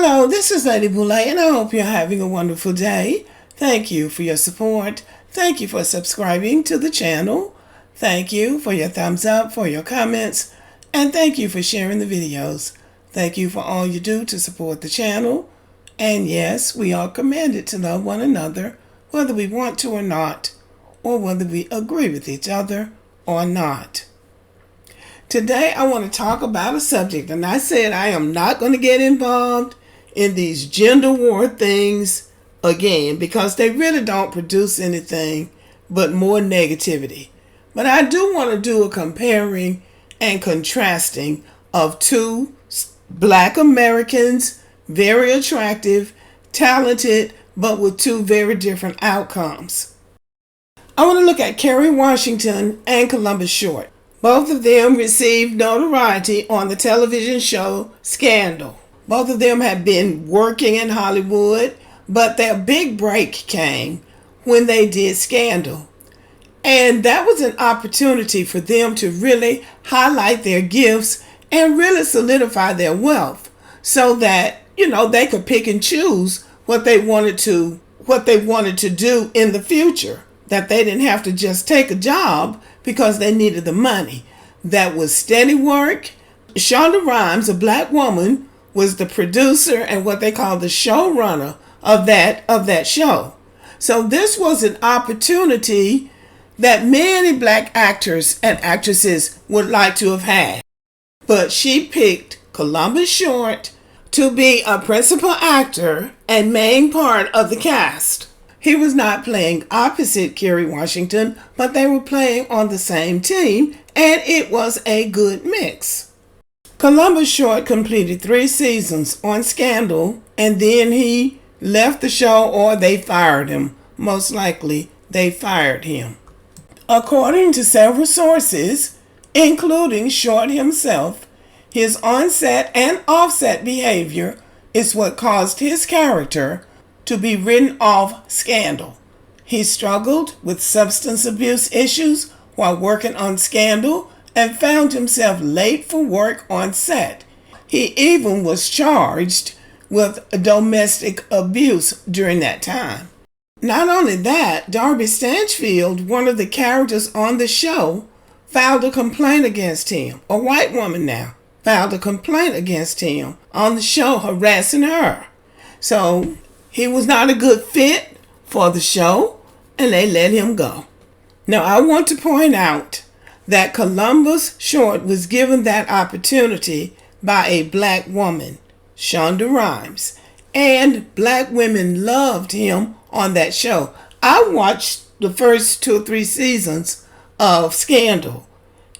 Hello, this is Lady Boulay, and I hope you're having a wonderful day. Thank you for your support. Thank you for subscribing to the channel. Thank you for your thumbs up, for your comments, and thank you for sharing the videos. Thank you for all you do to support the channel. And yes, we are commanded to love one another, whether we want to or not, or whether we agree with each other or not. Today I want to talk about a subject, and I said I am not going to get involved in these gender war things again because they really don't produce anything but more negativity. But I do want to do a comparing and contrasting of two Black Americans, very attractive, talented, but with two very different outcomes. I want to look at Kerry Washington and Columbus Short. Both of them received notoriety on the television show Scandal. Both of them have been working in Hollywood, but their big break came when they did Scandal. And that was an opportunity for them to really highlight their gifts and really solidify their wealth so that, they could pick and choose what they wanted to do in the future. That they didn't have to just take a job because they needed the money. That was steady work. Shonda Rhimes, a Black woman, was the producer and what they call the showrunner of that show. So this was an opportunity that many Black actors and actresses would like to have had. But she picked Columbus Short to be a principal actor and main part of the cast. He was not playing opposite Kerry Washington, but they were playing on the same team, and it was a good mix. Columbus Short completed 3 seasons on Scandal, and then he left the show or they fired him. Most likely, they fired him. According to several sources, including Short himself, his on-set and off-set behavior is what caused his character to be written off Scandal. He struggled with substance abuse issues while working on Scandal and found himself late for work on set. He even was charged with domestic abuse during that time. Not only that, Darby Stanchfield, one of the characters on the show, filed a complaint against him. A white woman now filed a complaint against him on the show, harassing her. So he was not a good fit for the show, and they let him go. Now, I want to point out that Columbus Short was given that opportunity by a Black woman, Shonda Rhimes, and Black women loved him on that show. I watched the first 2 or 3 seasons of Scandal,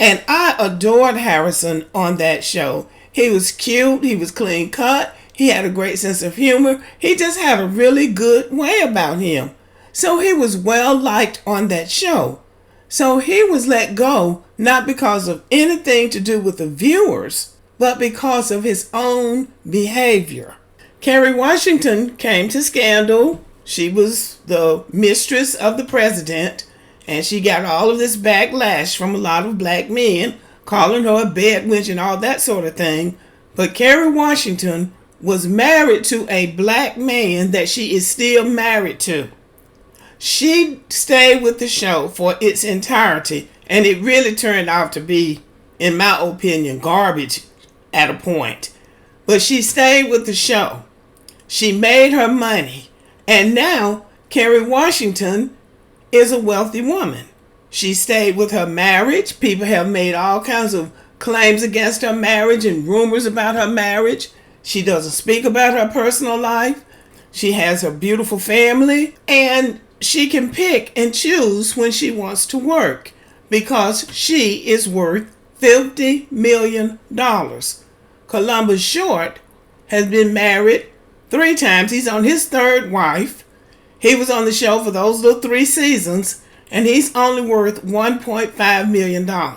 and I adored Harrison on that show. He was cute, he was clean cut, he had a great sense of humor. He just had a really good way about him. So he was well liked on that show. So he was let go, not because of anything to do with the viewers, but because of his own behavior. Kerry Washington came to Scandal. She was the mistress of the president, and she got all of this backlash from a lot of Black men, calling her a bed wench and all that sort of thing. But Kerry Washington was married to a Black man that she is still married to. She stayed with the show for its entirety, and it really turned out to be, in my opinion, garbage at a point. But she stayed with the show. She made her money, and now Kerry Washington is a wealthy woman. She stayed with her marriage. People have made all kinds of claims against her marriage and rumors about her marriage. She doesn't speak about her personal life. She has her beautiful family, and she can pick and choose when she wants to work because she is worth $50 million. Columbus Short has been married 3 times. He's on his 3rd wife. He was on the show for those little 3 seasons, and he's only worth $1.5 million.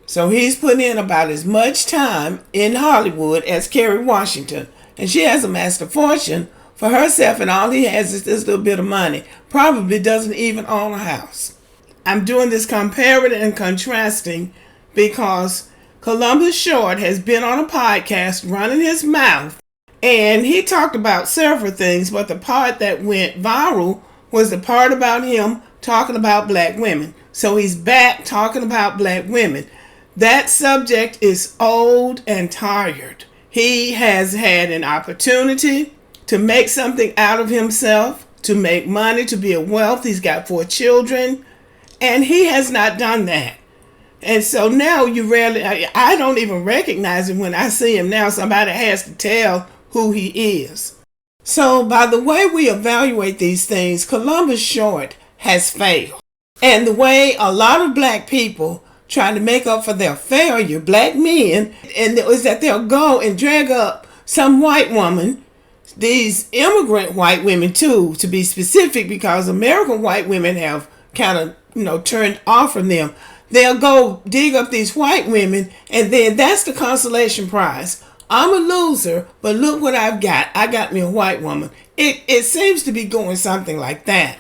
So he's put in about as much time in Hollywood as Kerry Washington. And she has amassed a fortune for herself, and all he has is this little bit of money. Probably doesn't even own a house. I'm doing this comparing and contrasting because Columbus Short has been on a podcast running his mouth And he talked about several things, but the part that went viral was the part about him talking about black women. So he's back talking about black women. That subject is old and tired. He has had an opportunity to make something out of himself, to make money, to be a wealth. He's got 4 children, and he has not done that. And so now I don't even recognize him when I see him now. Somebody has to tell who he is. So by the way we evaluate these things, Columbus Short has failed. And the way a lot of black people trying to make up for their failure, black men, and it was that they'll go and drag up some white woman, these immigrant white women too, to be specific, because American white women have kind of, turned off from them. They'll go dig up these white women, and then that's the consolation prize. I'm a loser, but look what I've got. I got me a white woman. It seems to be going something like that.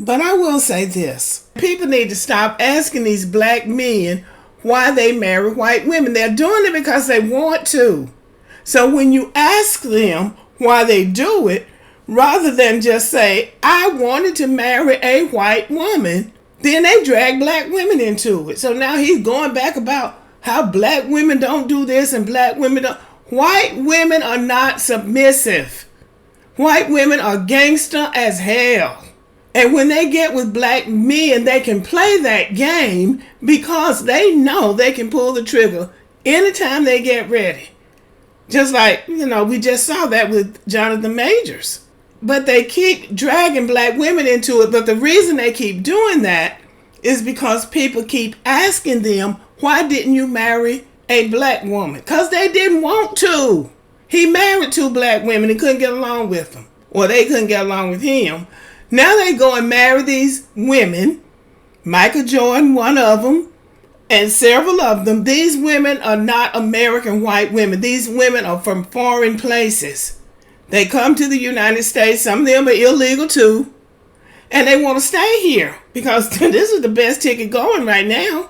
But I will say this. People need to stop asking these black men why they marry white women. They're doing it because they want to. So when you ask them why they do it, rather than just say, I wanted to marry a white woman, then they drag black women into it. So now he's going back about how black women don't do this and black women don't. White women are not submissive. White women are gangster as hell. And when they get with black men, they can play that game because they know they can pull the trigger anytime they get ready. Just like, we just saw that with Jonathan Majors. But they keep dragging black women into it. But the reason they keep doing that is because people keep asking them, why didn't you marry a black woman? Because they didn't want to. He married 2 black women and couldn't get along with them. Or they couldn't get along with him. Now they go and marry these women. Michael Jordan, one of them, and several of them. These women are not American white women. These women are from foreign places. They come to the United States. Some of them are illegal too. And they want to stay here because this is the best ticket going right now.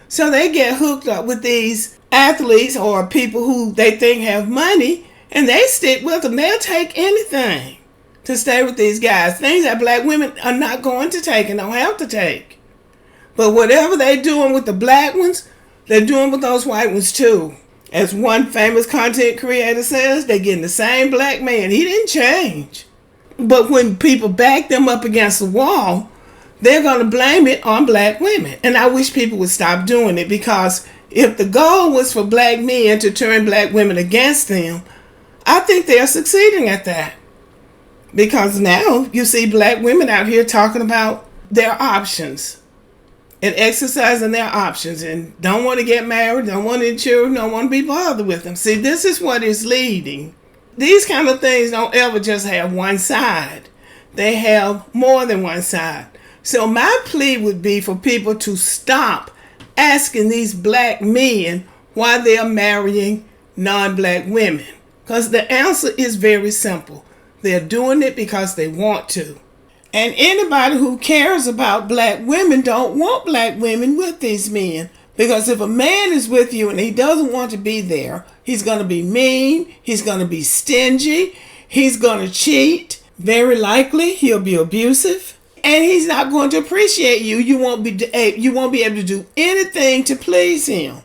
So they get hooked up with these athletes or people who they think have money, and they stick with them. They'll take anything to stay with these guys. Things that black women are not going to take and don't have to take. But whatever they're doing with the black ones, they're doing with those white ones too. As one famous content creator says, they're getting the same black man. He didn't change. But when people back them up against the wall, they're going to blame it on black women. And I wish people would stop doing it, because if the goal was for black men to turn black women against them, I think they're succeeding at that. Because now you see black women out here talking about their options and exercising their options and don't want to get married, don't want any children, don't want to be bothered with them. See, this is what is leading. These kind of things don't ever just have one side. They have more than one side. So my plea would be for people to stop asking these black men why they are marrying non-black women. Because the answer is very simple. They're doing it because they want to. And anybody who cares about black women don't want black women with these men. Because if a man is with you and he doesn't want to be there, he's going to be mean, he's going to be stingy, he's going to cheat, very likely he'll be abusive, and he's not going to appreciate you. You won't be able to do anything to please him.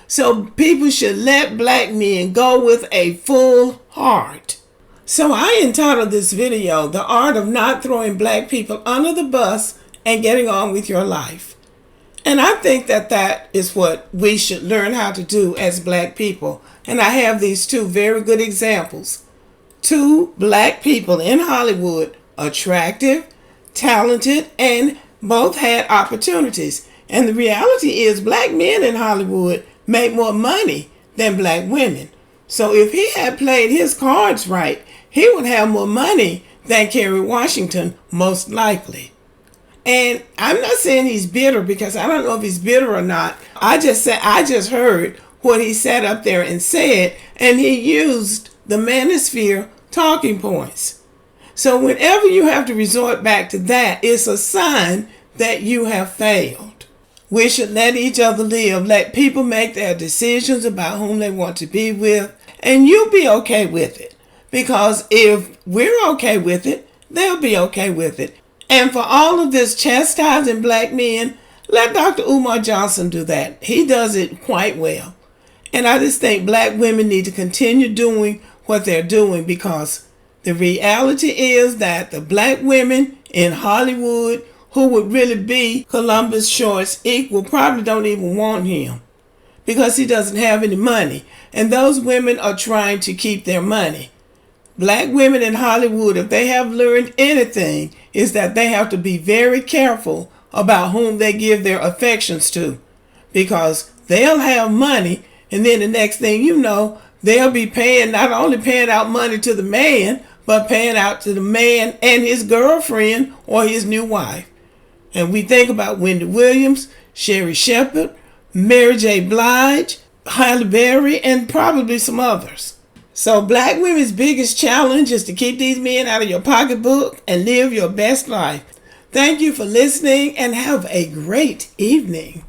So people should let black men go with a full heart. So I entitled this video, The Art of Not Throwing Black People Under the Bus and Getting On With Your Life. And I think that is what we should learn how to do as black people. And I have these 2 very good examples. 2 black people in Hollywood, attractive, talented, and both had opportunities. And the reality is black men in Hollywood make more money than black women. So if he had played his cards right, he would have more money than Kerry Washington, most likely. And I'm not saying he's bitter, because I don't know if he's bitter or not. I just heard what he sat up there and said, and he used the manosphere talking points. So whenever you have to resort back to that, it's a sign that you have failed. We should let each other live. Let people make their decisions about whom they want to be with, and you'll be okay with it. Because if we're okay with it, they'll be okay with it. And for all of this chastising black men, let Dr. Umar Johnson do that. He does it quite well. And I just think black women need to continue doing what they're doing, because the reality is that the black women in Hollywood who would really be Columbus Short's equal probably don't even want him, because he doesn't have any money. And those women are trying to keep their money. Black women in Hollywood, if they have learned anything, is that they have to be very careful about whom they give their affections to, because they'll have money, and then the next thing you know, they'll be paying, not only paying out money to the man, but paying out to the man and his girlfriend or his new wife. And we think about Wendy Williams, Sherry Shepherd, Mary J. Blige, Halle Berry, and probably some others. So black women's biggest challenge is to keep these men out of your pocketbook and live your best life. Thank you for listening, and have a great evening.